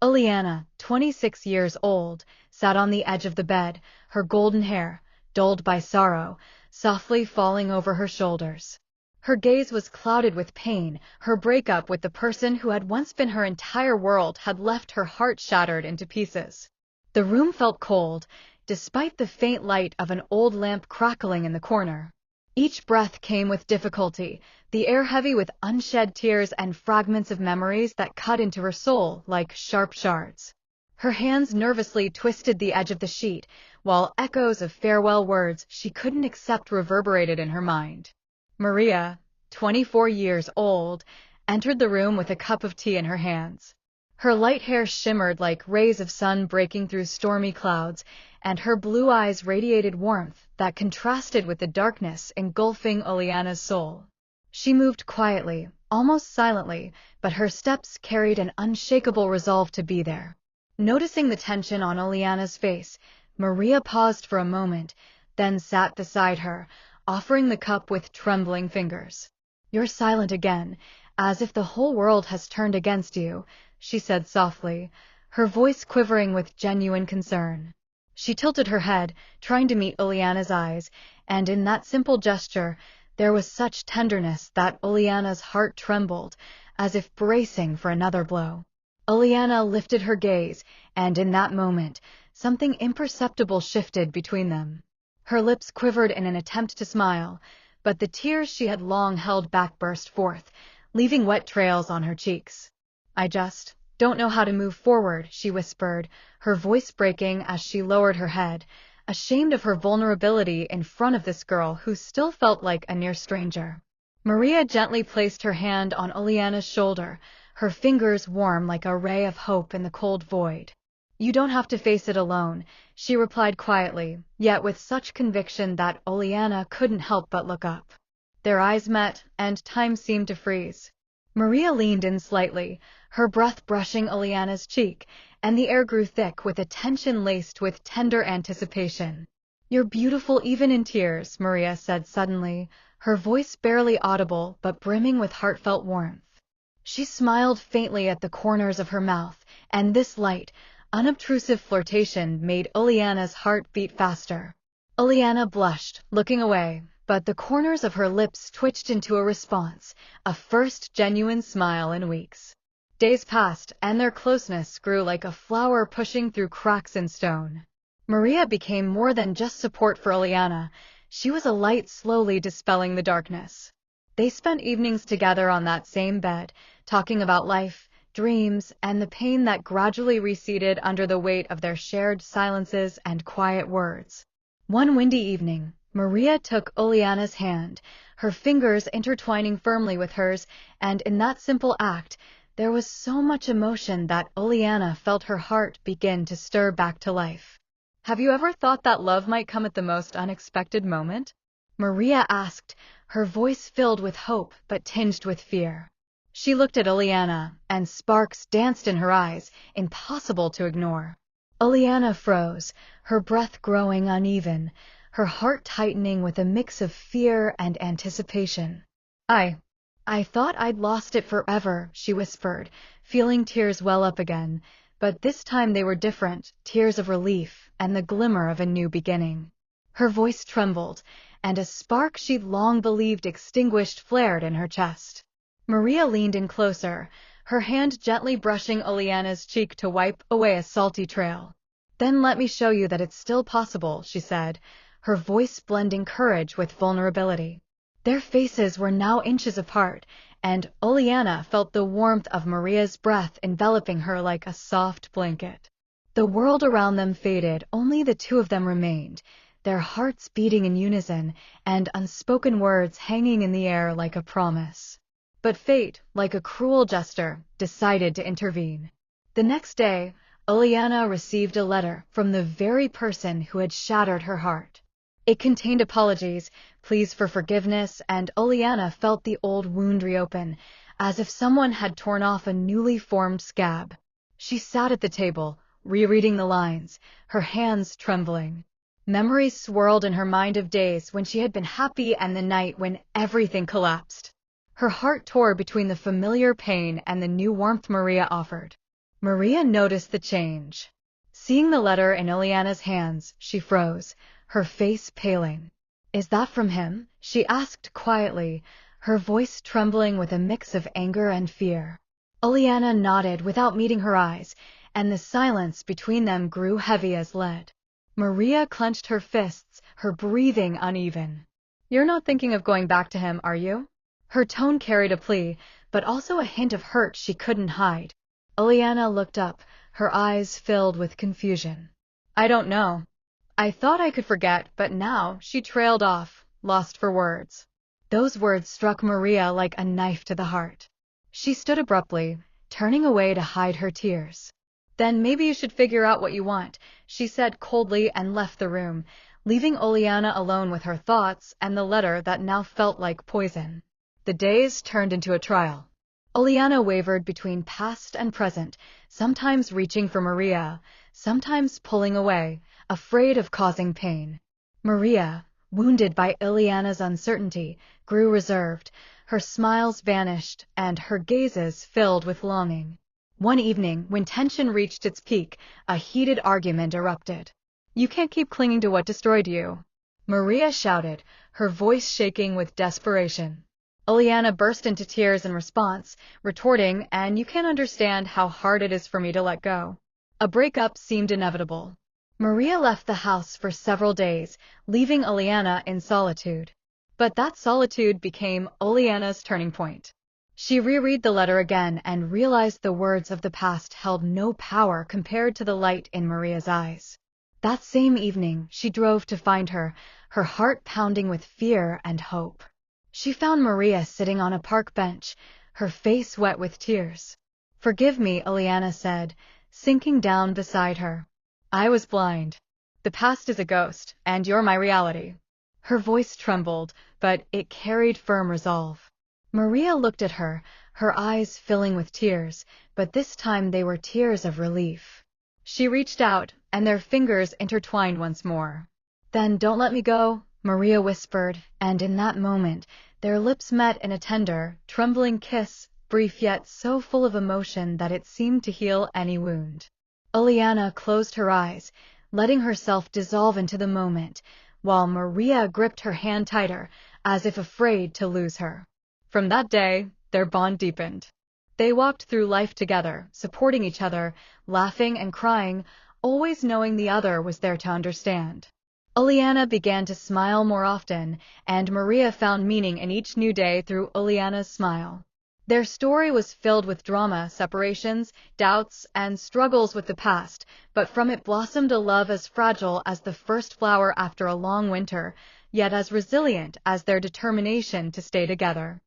Uliana, 26 years old, sat on the edge of the bed, her golden hair, dulled by sorrow, softly falling over her shoulders. Her gaze was clouded with pain. Her breakup with the person who had once been her entire world had left her heart shattered into pieces. The room felt cold, despite the faint light of an old lamp crackling in the corner. Each breath came with difficulty, the air heavy with unshed tears and fragments of memories that cut into her soul like sharp shards. Her hands nervously twisted the edge of the sheet, while echoes of farewell words she couldn't accept reverberated in her mind. Maria, 24 years old, entered the room with a cup of tea in her hands. Her light hair shimmered like rays of sun breaking through stormy clouds, and her blue eyes radiated warmth that contrasted with the darkness engulfing Uliana's soul. She moved quietly, almost silently, but her steps carried an unshakable resolve to be there. Noticing the tension on Uliana's face, Maria paused for a moment, then sat beside her, offering the cup with trembling fingers. "You're silent again, as if the whole world has turned against you," she said softly, her voice quivering with genuine concern. She tilted her head, trying to meet Uliana's eyes, and in that simple gesture there was such tenderness that Uliana's heart trembled, as if bracing for another blow. Uliana lifted her gaze, and in that moment, something imperceptible shifted between them. Her lips quivered in an attempt to smile, but the tears she had long held back burst forth, leaving wet trails on her cheeks. "I just don't know how to move forward," she whispered, her voice breaking as she lowered her head, ashamed of her vulnerability in front of this girl who still felt like a near stranger. Maria gently placed her hand on Uliana's shoulder, her fingers warm like a ray of hope in the cold void. "You don't have to face it alone," she replied quietly, yet with such conviction that Uliana couldn't help but look up. Their eyes met, and time seemed to freeze. Maria leaned in slightly, her breath brushing Uliana's cheek, and the air grew thick with a tension laced with tender anticipation. "You're beautiful even in tears," Maria said suddenly, her voice barely audible but brimming with heartfelt warmth. She smiled faintly at the corners of her mouth, and this light, unobtrusive flirtation made Uliana's heart beat faster. Uliana blushed, looking away, but the corners of her lips twitched into a response, a first genuine smile in weeks. Days passed, and their closeness grew like a flower pushing through cracks in stone. Maria became more than just support for Uliana. She was a light slowly dispelling the darkness. They spent evenings together on that same bed, talking about life, dreams, and the pain that gradually receded under the weight of their shared silences and quiet words. One windy evening, Maria took Uliana's hand, her fingers intertwining firmly with hers, and in that simple act, there was so much emotion that Uliana felt her heart begin to stir back to life. "Have you ever thought that love might come at the most unexpected moment?" Maria asked, her voice filled with hope but tinged with fear. She looked at Uliana, and sparks danced in her eyes, impossible to ignore. Uliana froze, her breath growing uneven, her heart tightening with a mix of fear and anticipation. I thought I'd lost it forever," she whispered, feeling tears well up again, but this time they were different, tears of relief and the glimmer of a new beginning. Her voice trembled, and a spark she'd long believed extinguished flared in her chest. Maria leaned in closer, her hand gently brushing Uliana's cheek to wipe away a salty trail. "Then let me show you that it's still possible," she said, her voice blending courage with vulnerability. Their faces were now inches apart, and Uliana felt the warmth of Maria's breath enveloping her like a soft blanket. The world around them faded, only the two of them remained, their hearts beating in unison, and unspoken words hanging in the air like a promise. But fate, like a cruel jester, decided to intervene. The next day, Uliana received a letter from the very person who had shattered her heart. It contained apologies, pleas for forgiveness, and Uliana felt the old wound reopen, as if someone had torn off a newly formed scab. She sat at the table, rereading the lines, her hands trembling. Memories swirled in her mind of days when she had been happy and the night when everything collapsed. Her heart tore between the familiar pain and the new warmth Maria offered. Maria noticed the change. Seeing the letter in Uliana's hands, she froze, her face paling. "Is that from him?" she asked quietly, her voice trembling with a mix of anger and fear. Uliana nodded without meeting her eyes, and the silence between them grew heavy as lead. Maria clenched her fists, her breathing uneven. "You're not thinking of going back to him, are you?" Her tone carried a plea, but also a hint of hurt she couldn't hide. Uliana looked up, her eyes filled with confusion. "I don't know. I thought I could forget, but now," she trailed off, lost for words. Those words struck Maria like a knife to the heart. She stood abruptly, turning away to hide her tears. "Then maybe you should figure out what you want," she said coldly and left the room, leaving Uliana alone with her thoughts and the letter that now felt like poison. The days turned into a trial. Uliana wavered between past and present, sometimes reaching for Maria, sometimes pulling away, afraid of causing pain. Maria, wounded by Uliana's uncertainty, grew reserved, her smiles vanished, and her gazes filled with longing. One evening, when tension reached its peak, a heated argument erupted. "You can't keep clinging to what destroyed you," Maria shouted, her voice shaking with desperation. Uliana burst into tears in response, retorting, "And you can't understand how hard it is for me to let go." A breakup seemed inevitable. Maria left the house for several days, leaving Uliana in solitude. But that solitude became Uliana's turning point. She reread the letter again and realized the words of the past held no power compared to the light in Maria's eyes. That same evening, she drove to find her, her heart pounding with fear and hope. She found Maria sitting on a park bench, her face wet with tears. "Forgive me," Uliana said, sinking down beside her. "I was blind. The past is a ghost, and you're my reality." Her voice trembled, but it carried firm resolve. Maria looked at her, her eyes filling with tears, but this time they were tears of relief. She reached out, and their fingers intertwined once more. "Then don't let me go," Maria whispered, and in that moment, their lips met in a tender, trembling kiss, brief yet so full of emotion that it seemed to heal any wound. Uliana closed her eyes, letting herself dissolve into the moment, while Maria gripped her hand tighter, as if afraid to lose her. From that day, their bond deepened. They walked through life together, supporting each other, laughing and crying, always knowing the other was there to understand. Uliana began to smile more often, and Maria found meaning in each new day through Uliana's smile. Their story was filled with drama, separations, doubts, and struggles with the past, but from it blossomed a love as fragile as the first flower after a long winter, yet as resilient as their determination to stay together.